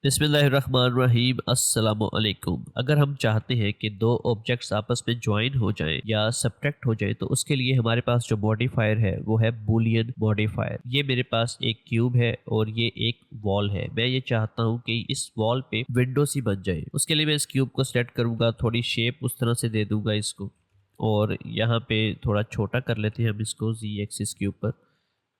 बिस्मिल्लाहिर्रहमानिर्रहीम अस्सलामुअलैकुम। अगर हम चाहते हैं कि दो ऑब्जेक्ट्स आपस में ज्वाइन हो जाएं या सब्ट्रैक्ट हो जाएं तो उसके लिए हमारे पास जो मॉडिफायर है वो है बूलियन मॉडिफायर। ये मेरे पास एक क्यूब है और ये एक वॉल है। मैं ये चाहता हूं कि इस वॉल पे विंडो सी बन जाए। उसके लिए मैं इस क्यूब को सेलेक्ट करूंगा, थोड़ी शेप उस तरह से दे दूंगा इसको, और यहाँ पे थोड़ा छोटा कर लेते हैं हम इसको जी एक्सिस के ऊपर।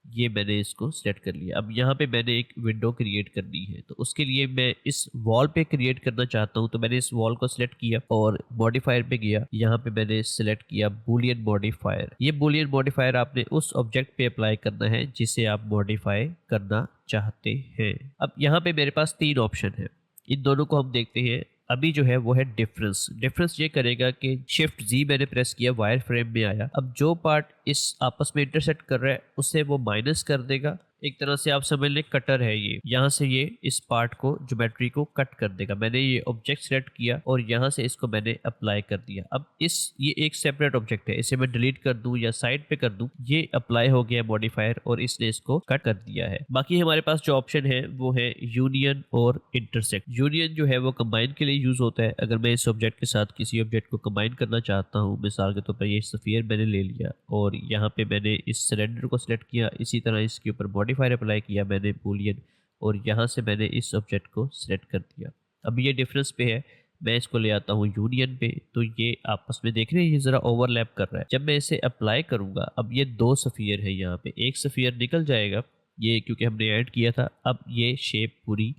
ये मैंने इसको सेलेक्ट कर लिया। अब यहाँ पे मैंने एक विंडो क्रिएट करनी है, तो उसके लिए मैं इस वॉल पे क्रिएट करना चाहता हूँ। तो मैंने इस वॉल को सिलेक्ट किया और मॉडिफायर पे गया। यहाँ पे मैंने सिलेक्ट किया बूलियन मॉडिफायर। ये बूलियन मॉडिफायर आपने उस ऑब्जेक्ट पे अप्लाई करना है जिसे आप मॉडिफाई करना चाहते हैं। अब यहाँ पे मेरे पास तीन ऑप्शन है, इन दोनों को हम देखते हैं। अभी जो है वो है डिफरेंस। डिफरेंस ये करेगा कि शिफ्ट जी मैंने प्रेस किया, वायर फ्रेम में आया। अब जो पार्ट इस आपस में इंटरसेक्ट कर रहा है उसे वो माइनस कर देगा। एक तरह से आप समझ लें कटर है ये, यहाँ से ये इस पार्ट को, ज्योमेट्री को कट कर देगा। मैंने ये ऑब्जेक्ट सेलेक्ट किया और यहाँ से इसको मैंने अप्लाई कर दिया। अब ये एक सेपरेट ऑब्जेक्ट है, इसे मैं डिलीट कर दूं या साइड पे कर दूं, ये अप्लाई हो गया मॉडिफायर और इसने इसको कट कर दिया है। बाकी हमारे पास जो ऑप्शन है वो है यूनियन और इंटरसेक्ट। यूनियन जो है वो कंबाइन के लिए यूज होता है। अगर मैं इस ऑब्जेक्ट के साथ किसी ऑब्जेक्ट को कंबाइन करना चाहता हूँ, मिसाल के तौर पर ये स्फीयर मैंने ले लिया और यहाँ पे मैंने इस सिलेंडर को सिलेक्ट किया, इसी तरह इसके ऊपर मॉडिफायर अप्लाई किया मैंने बूलियन, और यहाँ से मैंने इस ऑब्जेक्ट को सिलेक्ट कर दिया। अब ये डिफरेंस पे है, मैं इसको ले आता हूँ यूनियन पे, तो ये आपस में देख रहे हैं ये ज़रा ओवरलैप कर रहा है। जब मैं इसे अप्लाई करूँगा, अब ये दो सफ़ियर है, यहाँ पे एक सफ़ियर निकल जाएगा ये, क्योंकि हमने ऐड किया था। अब ये शेप पूरी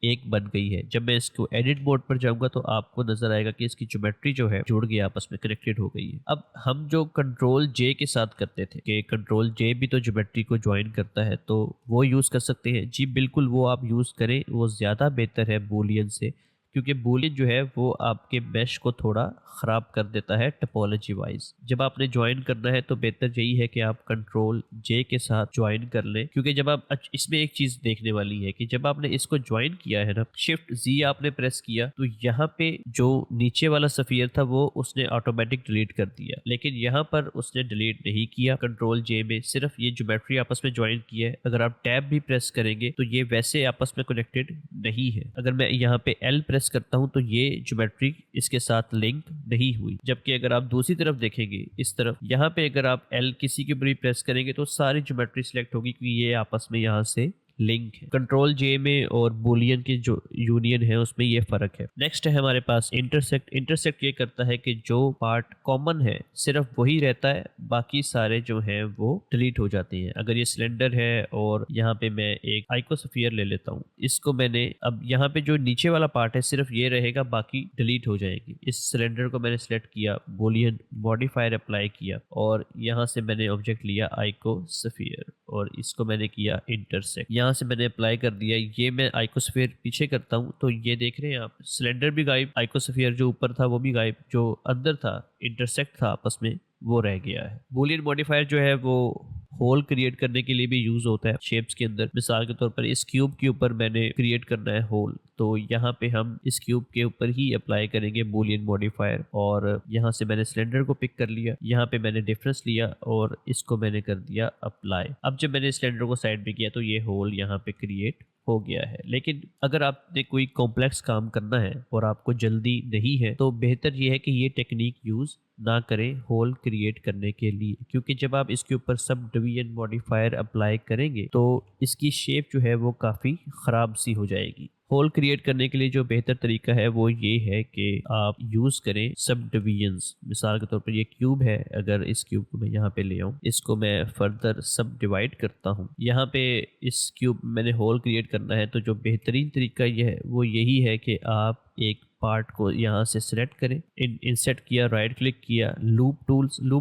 एक बन गई है। जब मैं इसको एडिट मोड पर जाऊंगा तो आपको नजर आएगा कि इसकी ज्योमेट्री जो है जुड़ गई, आपस में कनेक्टेड हो गई है। अब हम जो कंट्रोल जे के साथ करते थे कि कंट्रोल जे भी तो ज्योमेट्री को ज्वाइन करता है, तो वो यूज कर सकते हैं। जी बिल्कुल, वो आप यूज करें, वो ज्यादा बेहतर है बूलियन से, क्योंकि बूलियन जो है वो आपके मैश को थोड़ा ख़राब कर देता है टपोलॉजी वाइज। जब आपने ज्वाइन करना है तो बेहतर यही है कि आप कंट्रोल जे के साथ ज्वाइन कर लें, क्योंकि जब आप इसमें एक चीज़ देखने वाली है कि जब आपने इसको ज्वाइन किया है ना, शिफ्ट जी आपने प्रेस किया, तो यहाँ पे जो नीचे वाला सफ़ियर था वो उसने ऑटोमेटिक डिलीट कर दिया, लेकिन यहाँ पर उसने डिलीट नहीं किया। कंट्रोल जे में सिर्फ ये ज्योमेट्री आपस में ज्वाइन की है। अगर आप टैब भी प्रेस करेंगे तो ये वैसे आपस में कनेक्टेड नहीं है। अगर मैं यहाँ पे एल प्रेस करता हूं तो ये ज्योमेट्री इसके साथ लिंक नहीं हुई। जबकि अगर आप दूसरी तरफ देखेंगे, इस तरफ, यहाँ पे अगर आप एल किसी के ऊपर भी प्रेस करेंगे तो सारी ज्योमेट्री सिलेक्ट होगी, क्योंकि ये आपस में यहाँ से लिंक है। कंट्रोल जे में और बूलियन की जो यूनियन है उसमें ये फर्क है। नेक्स्ट है हमारे पास इंटरसेक्ट। इंटरसेक्ट ये करता है कि जो पार्ट कॉमन है सिर्फ वही रहता है, बाकी सारे जो हैं वो डिलीट हो जाते हैं। अगर ये सिलेंडर है और यहाँ पे मैं एक आइकोस्फीयर ले लेता हूँ, इसको मैंने, अब यहाँ पे जो नीचे वाला पार्ट है सिर्फ ये रहेगा, बाकी डिलीट हो जाएगी। इस सिलेंडर को मैंने सिलेक्ट किया, बूलियन मॉडिफायर अप्लाई किया और यहाँ से मैंने ऑब्जेक्ट लिया आइकोस्फीयर और इसको मैंने किया इंटरसेक्ट। यहाँ से मैंने अप्लाई कर दिया। ये मैं आइकोस्फीयर पीछे करता हूँ तो ये देख रहे हैं आप, सिलेंडर भी गायब, आइकोस्फीयर जो ऊपर था वो भी गायब, जो अंदर था इंटरसेक्ट था आपस में वो रह गया है। बूलियन मॉडिफायर जो है वो होल क्रिएट करने के लिए भी यूज होता है शेप्स के अंदर। मिसाल के तौर पर इस क्यूब के ऊपर मैंने क्रिएट करना है होल, तो यहाँ पे हम इस क्यूब के ऊपर ही अप्लाई करेंगे बूलियन मॉडिफायर, और यहाँ से मैंने सिलेंडर को पिक कर लिया, यहाँ पे मैंने डिफरेंस लिया और इसको मैंने कर दिया अप्लाई। अब जब मैंने सिलेंडर को साइड में किया तो ये होल यहाँ पे क्रिएट हो गया है। लेकिन अगर आपने कोई कॉम्प्लेक्स काम करना है और आपको जल्दी नहीं है तो बेहतर ये है कि ये टेक्निक यूज ना करें होल क्रिएट करने के लिए, क्योंकि जब आप इसके ऊपर सब डिवीजन मॉडिफायर अप्लाई करेंगे तो इसकी शेप जो है वो काफ़ी ख़राब सी हो जाएगी। होल क्रिएट करने के लिए जो बेहतर तरीका है वो ये है कि आप यूज़ करें सब डिवीजन्स। मिसाल के तौर पर ये क्यूब है, अगर इस क्यूब को मैं यहाँ पे ले आऊँ, इसको मैं फर्दर सब डिवाइड करता हूँ। यहाँ पे इस क्यूब मैंने होल क्रिएट करना है, तो जो बेहतरीन तरीका यह है वो यही है कि आप एक पार्ट को यहाँ से सिलेक्ट करें, इंसर्ट किया, राइट क्लिक किया, लूप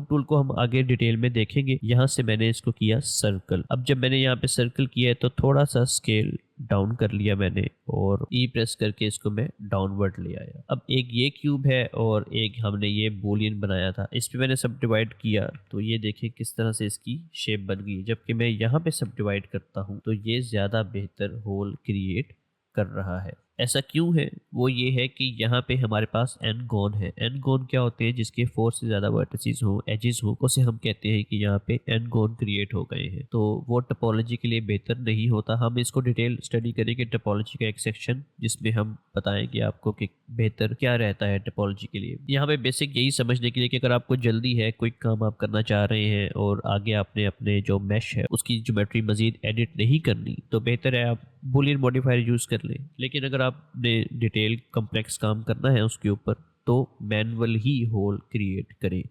टूल को हम आगे डिटेल में देखेंगे। यहाँ से मैंने इसको किया सर्कल। अब जब मैंने यहाँ पे सर्कल किया है तो थोड़ा सा स्केल डाउन कर लिया मैंने और ई प्रेस करके इसको मैं डाउनवर्ड ले आया। अब एक ये क्यूब है और एक हमने ये बूलियन बनाया था, इस पे मैंने सब डिवाइड किया तो ये देखिए किस तरह से इसकी शेप बन गई। जबकि मैं यहाँ पे सब डिवाइड करता हूँ तो ये ज़्यादा बेहतर होल क्रिएट कर रहा है। ऐसा क्यों है? वो ये है कि यहाँ पे हमारे पास एन गॉन है। एन गॉन क्या होते हैं? जिसके 4 से ज़्यादा वर्टिसेस हो, एजेस हो, उसे हम कहते हैं कि यहाँ पे एन गॉन क्रिएट हो गए हैं। तो वो टोपोलॉजी के लिए बेहतर नहीं होता। हम इसको डिटेल स्टडी करेंगे टोपोलॉजी का एक सेक्शन, जिसमें हम बताएंगे आपको कि बेहतर क्या रहता है टोपोलॉजी के लिए। यहाँ पे बेसिक यही समझने के लिए कि अगर आपको जल्दी है, कोई काम आप करना चाह रहे हैं और आगे आपने अपने जो मैश है उसकी ज्योमेट्री मजीद एडिट नहीं करनी, तो बेहतर है आप बूलियन मॉडिफायर यूज़ कर लें। लेकिन अगर आपने डिटेल कम्प्लेक्स काम करना है उसके ऊपर, तो मैनुअल ही होल क्रिएट करें।